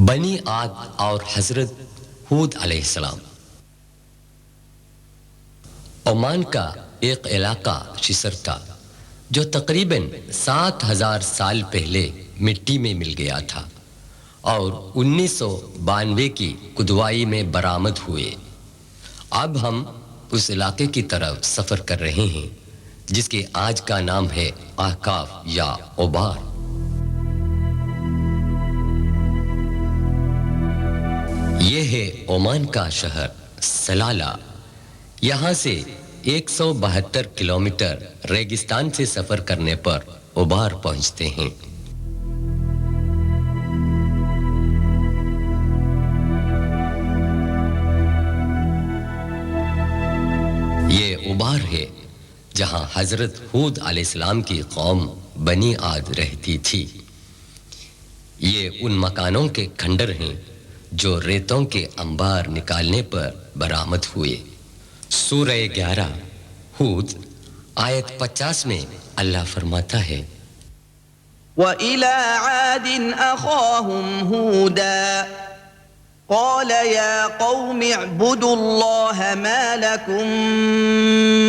بنی عاد اور حضرت ہود علیہ السلام۔ عمان کا ایک علاقہ شسر تھا جو تقریباً 7000 سال پہلے مٹی میں مل گیا تھا اور 1992 کی کدوائی میں برآمد ہوئے۔ اب ہم اس علاقے کی طرف سفر کر رہے ہیں جس کے آج کا نام ہے احقاف یا اوبار۔ یہ ہے عمان کا شہر سلالہ۔ یہاں سے 172 کلومیٹر ریگستان سے سفر کرنے پر اوبار پہنچتے ہیں۔ یہ اوبار ہے جہاں حضرت ہود علیہ السلام کی قوم بنی عاد رہتی تھی۔ یہ ان مکانوں کے کھنڈر ہیں جو ریتوں کے انبار نکالنے پر برآمد ہوئے۔ سورہ 11 ہود آیت 50 میں اللہ فرماتا ہے وَإِلَىٰ عَادٍ أَخَاهُمْ هُودًا قَالَ يَا قَوْمِ اعْبُدُوا اللَّهَ مَا لَكُمْ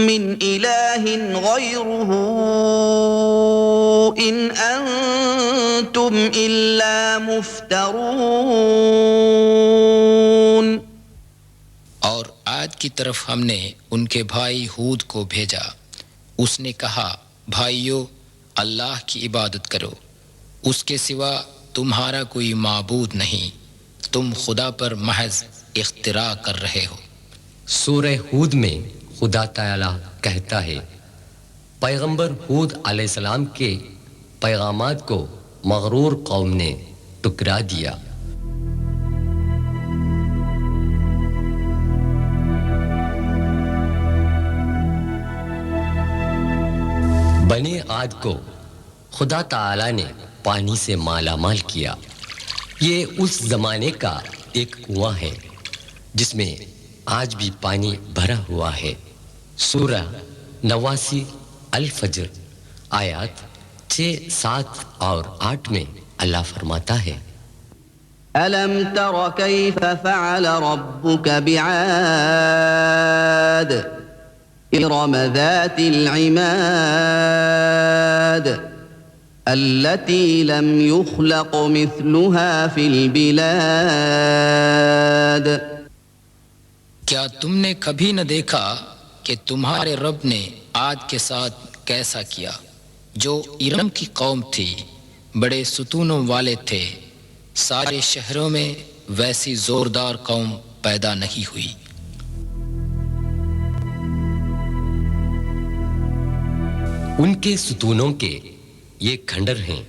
مِنْ إِلَٰهٍ غَيْرُهُ إِنْ أَنْتُمْ إِلَّا مُفْتَرُونَ۔ اور عاد کی طرف ہم نے ان کے بھائی ہود کو بھیجا۔ اس نے کہا بھائیو اللہ کی عبادت کرو، اس کے سوا تمہارا کوئی معبود نہیں، تم خدا پر محض اختراع کر رہے ہو۔ سورہ ہود میں خدا تعالی کہتا ہے پیغمبر ہود علیہ السلام کے پیغامات کو مغرور قوم نے ٹکرا دیا۔ بنی عاد کو خدا تعالی نے پانی سے مالا مال کیا۔ یہ اس زمانے کا ایک کنواں ہے جس میں آج بھی پانی بھرا ہوا ہے۔ سورہ 89 الفجر آیات 6، 7 اور 8 میں اللہ فرماتا ہے أَلَمْ تَرَ كَيْفَ فَعَلَ رَبُّكَ بِعَادٍ إِرَمَ ذَاتِ الْعِمَادِ الَّتِي لَمْ يُخْلَقْ مِثْلُهَا فِي الْبِلَادِ۔ کیا تم نے کبھی نہ دیکھا کہ تمہارے رب نے عاد کے ساتھ کیسا کیا؟ جو ارم کی قوم تھی، بڑے ستونوں والے تھے، سارے شہروں میں ویسی زوردار قوم پیدا نہیں ہوئی۔ ان کے ستونوں کے یہ کھنڈر ہیں۔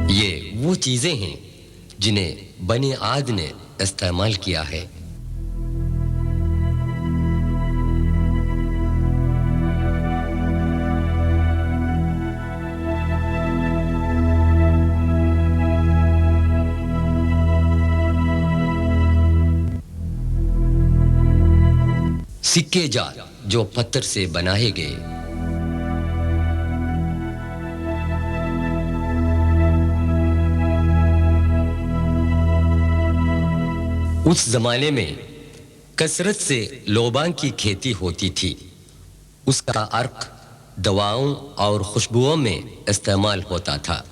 یہ وہ چیزیں ہیں جنہیں بنی عاد نے استعمال کیا ہے۔ سکے جات جو پتھر سے بنائے گئے۔ اس زمانے میں کثرت سے لوبان کی کھیتی ہوتی تھی۔ اس کا عرق دواؤں اور خوشبوؤں میں استعمال ہوتا تھا،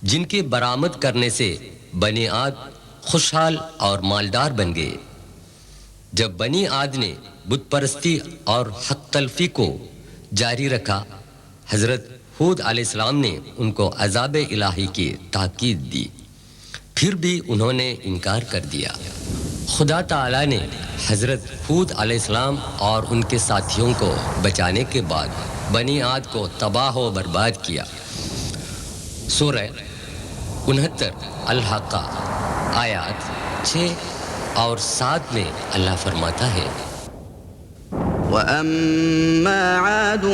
جن کے برآمد کرنے سے بنی عاد خوشحال اور مالدار بن گئے۔ جب بنی عاد نے بت پرستی اور حق تلفی کو جاری رکھا، حضرت ہود علیہ السلام نے ان کو عذاب الہی کی تاکید دی، پھر بھی انہوں نے انکار کر دیا۔ خدا تعالی نے حضرت ہود علیہ السلام اور ان کے ساتھیوں کو بچانے کے بعد بنی عاد کو تباہ و برباد کیا۔ سورہ 69 الحاقہ آیات 6 اور 7 میں اللہ فرماتا ہے وَأَمَّا عَادٌ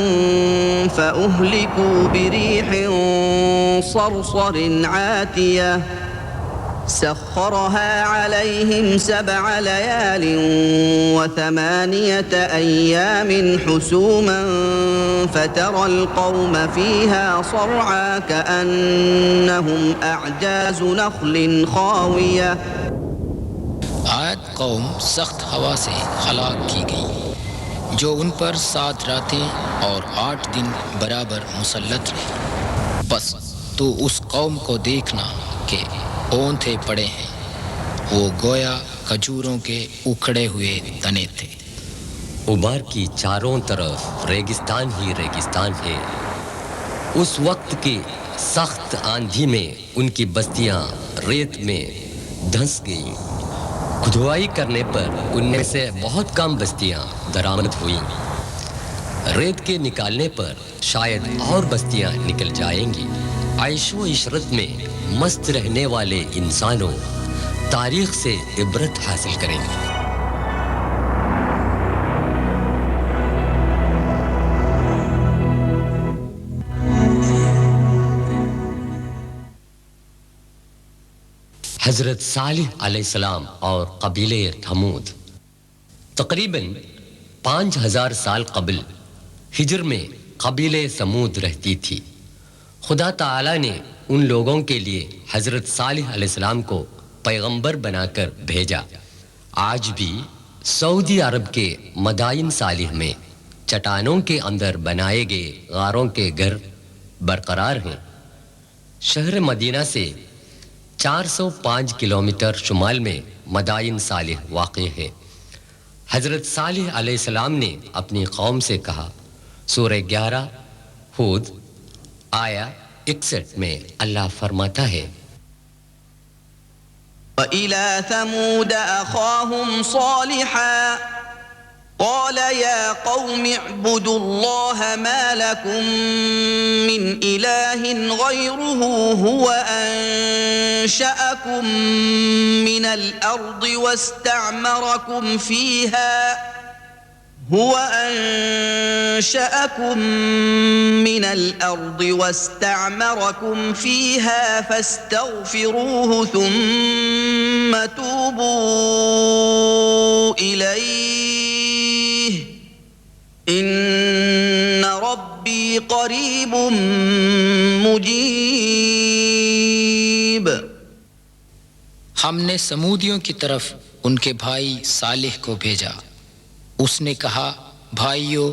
فَأُهْلِكُوا بِرِيحٍ صَرْصَرٍ عَاتِيَةٍ سخرها عليهم 7 ليال و8 أيام حسوما فترى القوم فيها صرعى كأنهم أعجاز نخل خاوية. عاد قوم سخت ہوا سے ہلاک کی گئی جو ان پر 7 راتیں اور 8 دن برابر مسلط رہے. بس تو اس قوم کو دیکھنا کہ اونتھے پڑے ہیں، وہ گویا کھجوروں کے اکھڑے ہوئے تنے تھے. عمر کی چاروں طرف ریگستان ہی ریگستان ہے. اس وقت کی سخت آندھی میں ان کی بستیاں ریت میں دھنس گئیں. کھدوائی کرنے پر ان میں سے بہت کم بستیاں درآمد ہوئیں. ریت کے نکالنے پر شاید اور بستیاں نکل جائیں گی. عیش و عشرت میں مست رہنے والے انسانوں تاریخ سے عبرت حاصل کریں گے. حضرت صالح علیہ السلام اور قبیلہ تھمود. تقریباً 5000 سال قبل ہجر میں قبیلہ ثمود رہتی تھی. خدا تعالی نے ان لوگوں کے لیے حضرت صالح علیہ السلام کو پیغمبر بنا کر بھیجا. آج بھی سعودی عرب کے مدائن صالح میں چٹانوں کے اندر بنائے گئے غاروں کے گھر برقرار ہیں. شہر مدینہ سے 405 کلومیٹر شمال میں مدائن صالح واقع ہے. حضرت صالح علیہ السلام نے اپنی قوم سے کہا. سورہ 11 ہود آیا 61 میں اللہ فرماتا ہے: وَإِلَى ثَمُودَ أَخَاهُمْ صَالِحًا قال يا قوم اعبدوا الله ما لكم من إله غيره هو أنشأكم من الأرض واستعمركم فيها فاستغفروه ثم توبوا إليه إن ربي قريب مجيب. ہم نے سمودیوں کی طرف ان کے بھائی صالح کو بھیجا. اس نے کہا: بھائیو،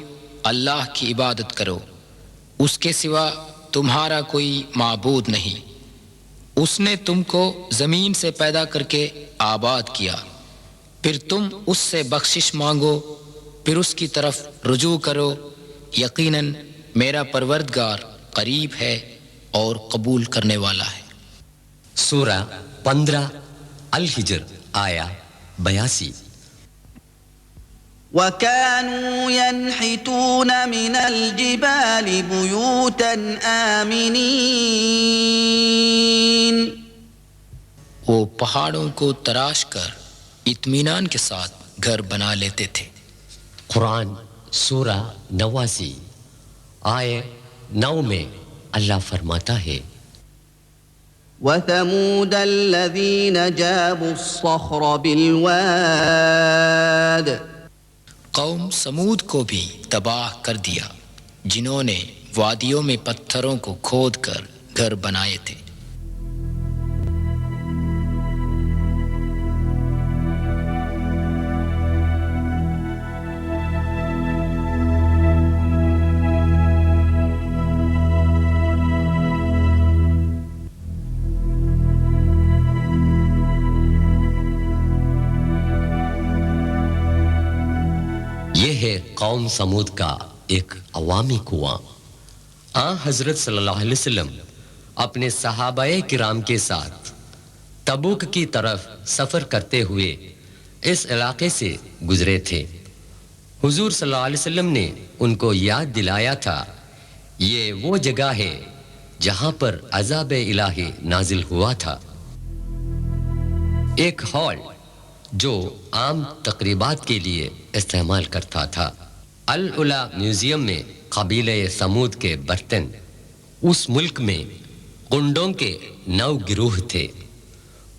اللہ کی عبادت کرو، اس کے سوا تمہارا کوئی معبود نہیں. اس نے تم کو زمین سے پیدا کر کے آباد کیا، پھر تم اس سے بخشش مانگو، پھر اس کی طرف رجوع کرو. یقیناً میرا پروردگار قریب ہے اور قبول کرنے والا ہے. سورہ 15 الحجر آیا 82. وَكَانُوا يَنْحِتُونَ مِنَ الْجِبَالِ بُيُوتًا آمِنِينَ. وہ پہاڑوں کو تراش کر اطمینان کے ساتھ گھر بنا لیتے تھے. قرآن سورہ 89 آیے 9 میں اللہ فرماتا ہے: وَثَمُودَ الَّذِينَ جَابُوا الصَّخْرَ بِالْوَادِ. قوم سمود کو بھی تباہ کر دیا جنہوں نے وادیوں میں پتھروں کو کھود کر گھر بنائے تھے. قوم سمود کا ایک عوامی کنواں. حضرت صلی اللہ علیہ وسلم اپنے صحابہ کرام کے ساتھ تبوک کی طرف سفر کرتے ہوئے اس علاقے سے گزرے تھے. حضور صلی اللہ علیہ وسلم نے ان کو یاد دلایا تھا یہ وہ جگہ ہے جہاں پر عذاب الہی نازل ہوا تھا. ایک ہال جو عام تقریبات کے لیے استعمال کرتا تھا. العلا میوزیم میں قبیلہ سمود کے برتن. اس ملک میں کنڈوں کے 9 گروہ تھے.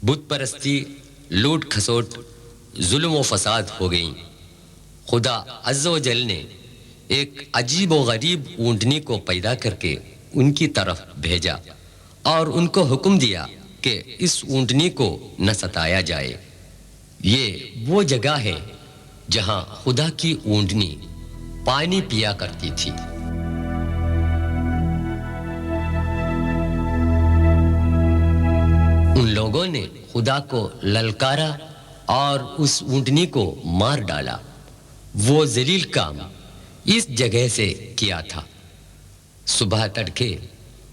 بت پرستی، لوٹ کھسوٹ، ظلم و فساد ہو گئیں۔ خدا عز و جل نے ایک عجیب و غریب اونٹنی کو پیدا کر کے ان کی طرف بھیجا اور ان کو حکم دیا کہ اس اونٹنی کو نہ ستایا جائے۔ یہ وہ جگہ ہے جہاں خدا کی اونٹنی پانی پیا کرتی تھی۔ ان لوگوں نے خدا کو للکارا اور اس اونٹنی کو مار ڈالا۔ وہ ذلیل کام اس جگہ سے کیا تھا۔ صبح تڑکے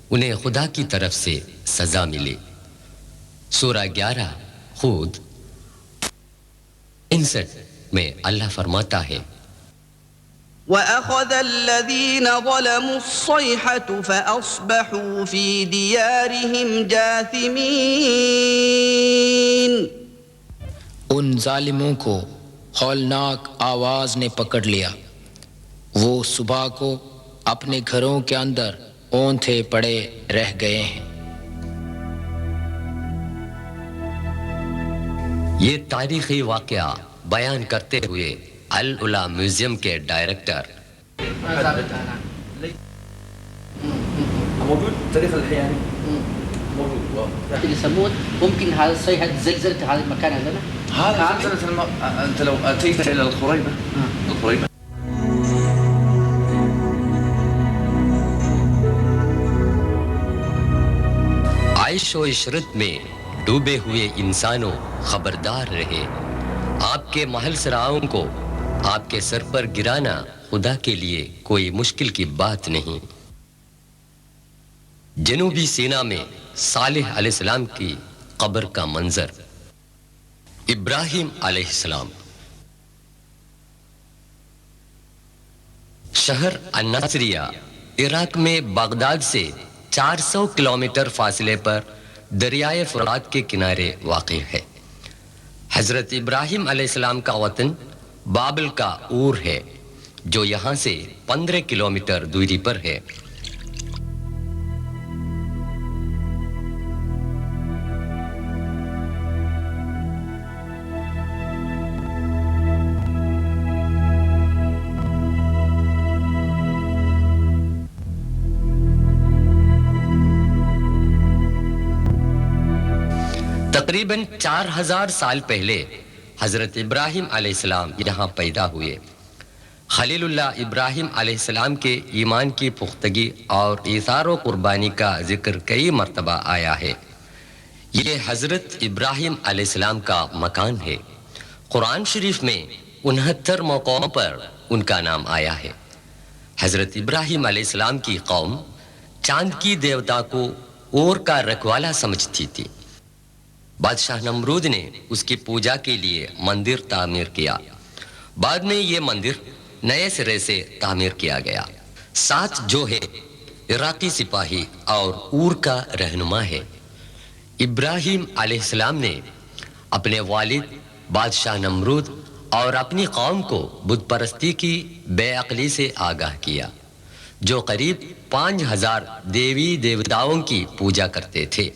انہیں خدا کی طرف سے سزا ملی۔ سورہ 11 خود 59 میں اللہ فرماتا ہے وَأَخَذَ الَّذِينَ ظَلَمُوا الصَّيْحَةُ فَأَصْبَحُوا فِي دِيَارِهِمْ جَاثِمِينَ۔ ان ظالموں کو ہولناک آواز نے پکڑ لیا، وہ صبح کو اپنے گھروں کے اندر اونتھے پڑے رہ گئے ہیں۔ یہ تاریخی واقعہ بیان کرتے ہوئے العلا میوزیم کے ڈائریکٹر موجود تاريخ الحيواني موجود. يسمون ممكن هذا الصيحة زلزلت هذا المكان عندنا؟ هذا زلزلة أنت لو أتيت إلى الخريبة عیش و عشرت میں ڈوبے ہوئے انسانوں خبردار رہے، آپ کے محل سراؤں کو آپ کے سر پر گرانا خدا کے لیے کوئی مشکل کی بات نہیں۔ جنوبی سینا میں صالح علیہ السلام کی قبر کا منظر، ابراہیم علیہ السلام، شہر الناصریہ عراق میں بغداد سے 400 کلومیٹر فاصلے پر دریائے فرات کے کنارے واقع ہے۔ حضرت ابراہیم علیہ السلام کا وطن بابل کا اور ہے جو یہاں سے 15 کلومیٹر دوری پر ہے۔ تقریباً 4000 سال پہلے حضرت ابراہیم علیہ السلام یہاں پیدا ہوئے۔ خلیل اللہ ابراہیم علیہ السلام کے ایمان کی پختگی اور ایثار و قربانی کا ذکر کئی مرتبہ آیا ہے۔ یہ حضرت ابراہیم علیہ السلام کا مکان ہے۔ قرآن شریف میں 69 موقعوں پر ان کا نام آیا ہے۔ حضرت ابراہیم علیہ السلام کی قوم چاند کی دیوتا کو اور کا رکھوالا سمجھتی تھی۔ بادشاہ نمرود نے اس کی پوجا کے لیے مندر تعمیر کیا۔ بعد میں یہ مندر نئے سرے سے تعمیر کیا گیا۔ ساتھ جو ہے عراقی سپاہی اور اور کا رہنما ہے۔ ابراہیم علیہ السلام نے اپنے والد بادشاہ نمرود اور اپنی قوم کو بت پرستی کی بے عقلی سے آگاہ کیا، جو قریب 5000 دیوی دیوتاؤں کی پوجا کرتے تھے۔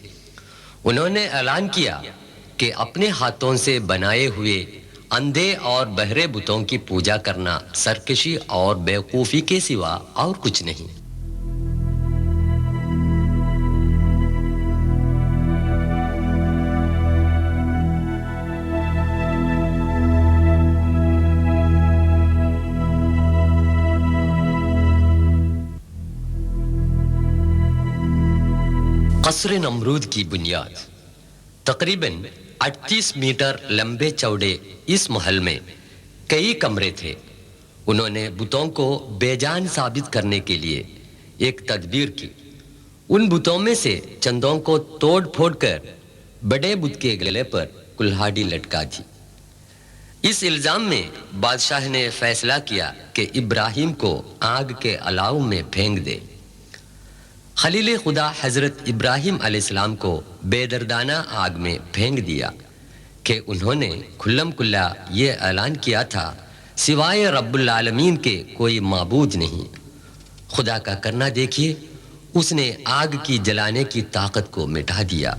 انہوں نے اعلان کیا کہ اپنے ہاتھوں سے بنائے ہوئے اندھے اور بہرے بتوں کی پوجا کرنا سرکشی اور بیوقوفی کے سوا اور کچھ نہیں۔ قصر نمرود کی بنیاد تقریباً 38 میٹر لمبے چوڑے اس محل میں کئی کمرے تھے۔ انہوں نے بتوں کو بے جان ثابت کرنے کے لیے ایک تدبیر کی۔ ان بتوں میں سے چندوں کو توڑ پھوڑ کر بڑے بت کے گلے پر کلہاڑی لٹکا دی۔ اس الزام میں بادشاہ نے فیصلہ کیا کہ ابراہیم کو آگ کے الاؤ میں پھینک دے۔ خلیل خدا حضرت ابراہیم علیہ السلام کو بے دردانہ آگ میں پھینک دیا کہ انہوں نے کھلم کھلا یہ اعلان کیا تھا سوائے رب العالمین کے کوئی معبود نہیں۔ خدا کا کرنا دیکھیے، اس نے آگ کی جلانے کی طاقت کو مٹا دیا۔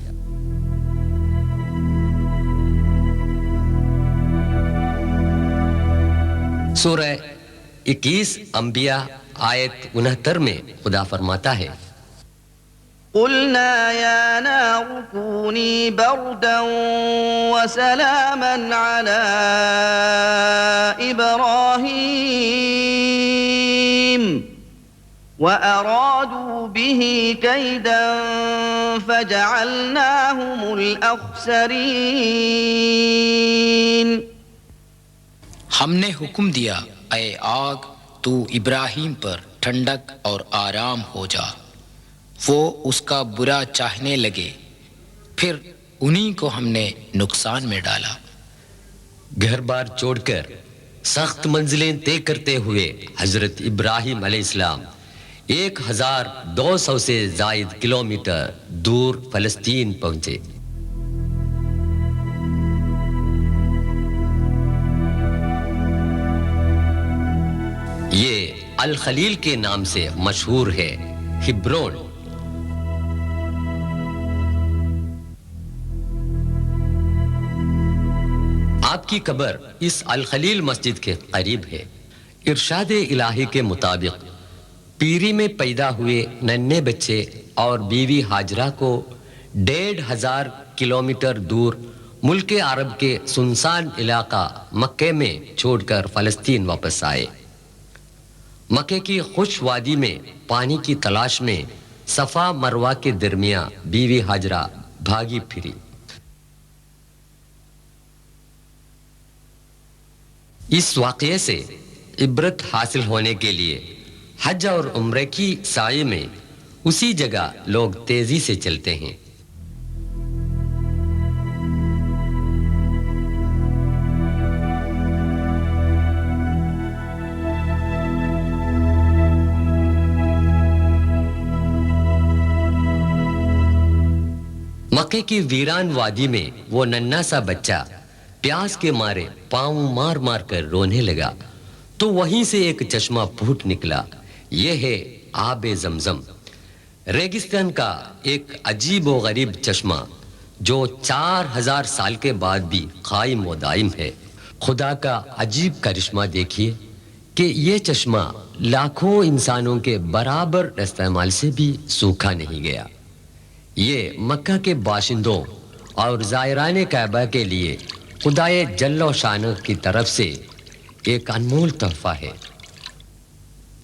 سورہ 21 انبیاء آیت 69 میں خدا فرماتا ہے قلنا يا نار كوني بردا وسلاما على إبراهيم وأرادوا به كيدا فجعلناهم الأخسرين ہم نے حکم دیا اے آگ تو ابراہیم پر ٹھنڈک اور آرام ہو جا، وہ اس کا برا چاہنے لگے، پھر انہی کو ہم نے نقصان میں ڈالا۔ گھر بار چھوڑ کر سخت منزلیں طے کرتے ہوئے حضرت ابراہیم علیہ السلام 1200 سے زائد کلومیٹر دور فلسطین پہنچے۔ یہ الخلیل کے نام سے مشہور ہے، ہبرون۔ آپ کی قبر اس الخلیل مسجد کے قریب ہے۔ ارشاد الہی کے مطابق پیری میں پیدا ہوئے ننھے بچے اور بیوی ہاجرہ کو 1500 کلومیٹر دور ملک عرب کے سنسان علاقہ مکہ میں چھوڑ کر فلسطین واپس آئے۔ مکہ کی خوش وادی میں پانی کی تلاش میں صفا مروہ کے درمیان بیوی ہاجرہ بھاگی پھری۔ اس واقعے سے عبرت حاصل ہونے کے لیے حج اور عمرے کی سعی میں اسی جگہ لوگ تیزی سے چلتے ہیں۔ مکے کی ویران وادی میں وہ ننھا سا بچہ پیاس کے مارے پاؤں مار مار کر رونے لگا تو وہیں سے ایک چشمہ پھوٹ نکلا۔ یہ ہے آب زمزم، ریگستان کا ایک عجیب و غریب چشمہ جو 4000 سال کے بعد بھی قائم و دائم ہے۔ خدا کا عجیب کرشمہ دیکھیے کہ یہ چشمہ لاکھوں انسانوں کے برابر استعمال سے بھی سوکھا نہیں گیا۔ یہ مکہ کے باشندوں اور زائران کعبہ کے لیے خدائے جل و شانہ کی طرف سے ایک انمول تحفہ ہے۔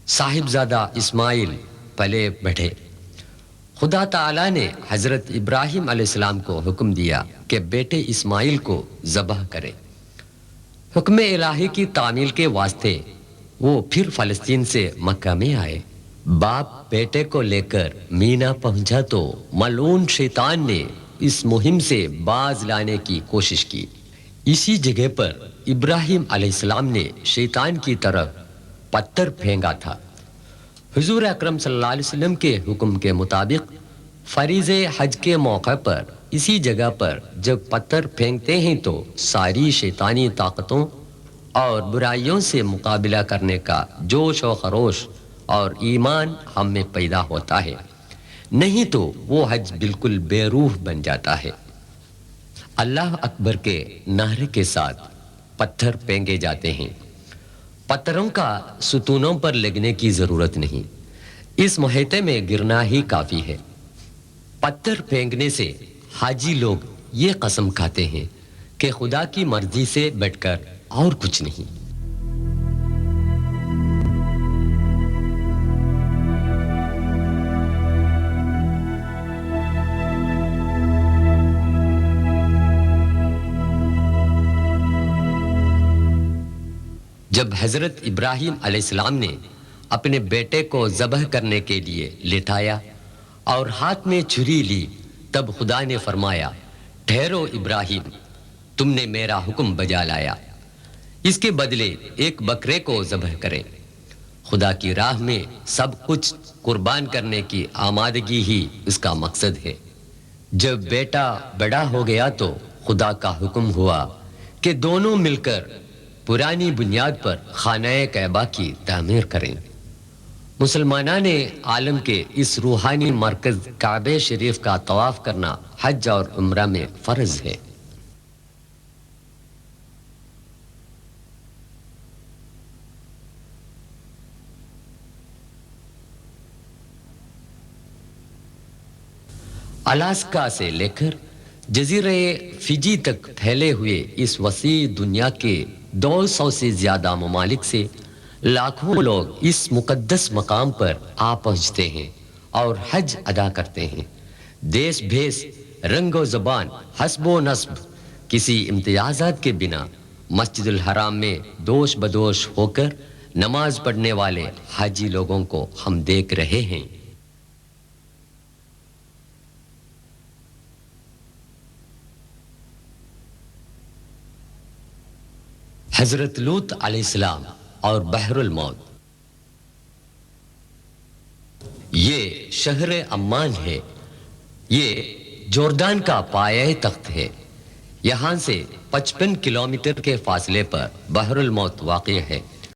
صاحبزادہ اسماعیل پلے بڑھے۔ خدا تعالیٰ نے حضرت ابراہیم علیہ السلام کو حکم دیا کہ بیٹے اسماعیل کو ذبح کرے۔ حکم الہی کی تعمیل کے واسطے وہ پھر فلسطین سے مکہ میں آئے۔ باپ بیٹے کو لے کر مینا پہنچا تو ملعون شیطان نے اس مہم سے باز لانے کی کوشش کی۔ اسی جگہ پر ابراہیم علیہ السلام نے شیطان کی طرف پتھر پھینکا تھا۔ حضور اکرم صلی اللہ علیہ وسلم کے حکم کے مطابق فریضہ حج کے موقع پر اسی جگہ پر جب پتھر پھینکتے ہیں تو ساری شیطانی طاقتوں اور برائیوں سے مقابلہ کرنے کا جوش و خروش اور ایمان ہم میں پیدا ہوتا ہے، نہیں تو وہ حج بالکل بے روح بن جاتا ہے۔ اللہ اکبر کے نعرے کے ساتھ پتھر پھینکے جاتے ہیں۔ پتھروں کا ستونوں پر لگنے کی ضرورت نہیں، اس محیطے میں گرنا ہی کافی ہے۔ پتھر پھینکنے سے حاجی لوگ یہ قسم کھاتے ہیں کہ خدا کی مرضی سے بٹ کر اور کچھ نہیں۔ جب حضرت ابراہیم علیہ السلام نے اپنے بیٹے کو ذبح کرنے کے لیے لٹایا اور ہاتھ میں چھری لی تب خدا نے فرمایا، ٹھہرو ابراہیم، تم نے میرا حکم بجا لایا، اس کے بدلے ایک بکرے کو ذبح کریں۔ خدا کی راہ میں سب کچھ قربان کرنے کی آمادگی ہی اس کا مقصد ہے۔ جب بیٹا بڑا ہو گیا تو خدا کا حکم ہوا کہ دونوں مل کر پرانی بنیاد پر خانہ کعبہ کی تعمیر کریں۔ مسلمانان عالم کے اس روحانی مرکز کعبہ شریف کا طواف کرنا حج اور عمرہ میں فرض ہے۔ الاسکا سے لے کر جزیرے فجی تک پھیلے ہوئے اس وسیع دنیا کے 200 سے زیادہ ممالک سے لاکھوں لوگ اس مقدس مقام پر آ پہنچتے ہیں اور حج ادا کرتے ہیں۔ دیس بھیس، رنگ و زبان، حسب و نسب، کسی امتیازات کے بنا مسجد الحرام میں دوش بدوش ہو کر نماز پڑھنے والے حاجی لوگوں کو ہم دیکھ رہے ہیں۔ حضرت لوط علیہ السلام اور بحر الموت۔ یہ شہر عمان ہے، یہ جوردان کا پایہ تخت ہے۔ یہاں سے 55 کلومیٹر کے فاصلے پر بحر الموت واقع ہے۔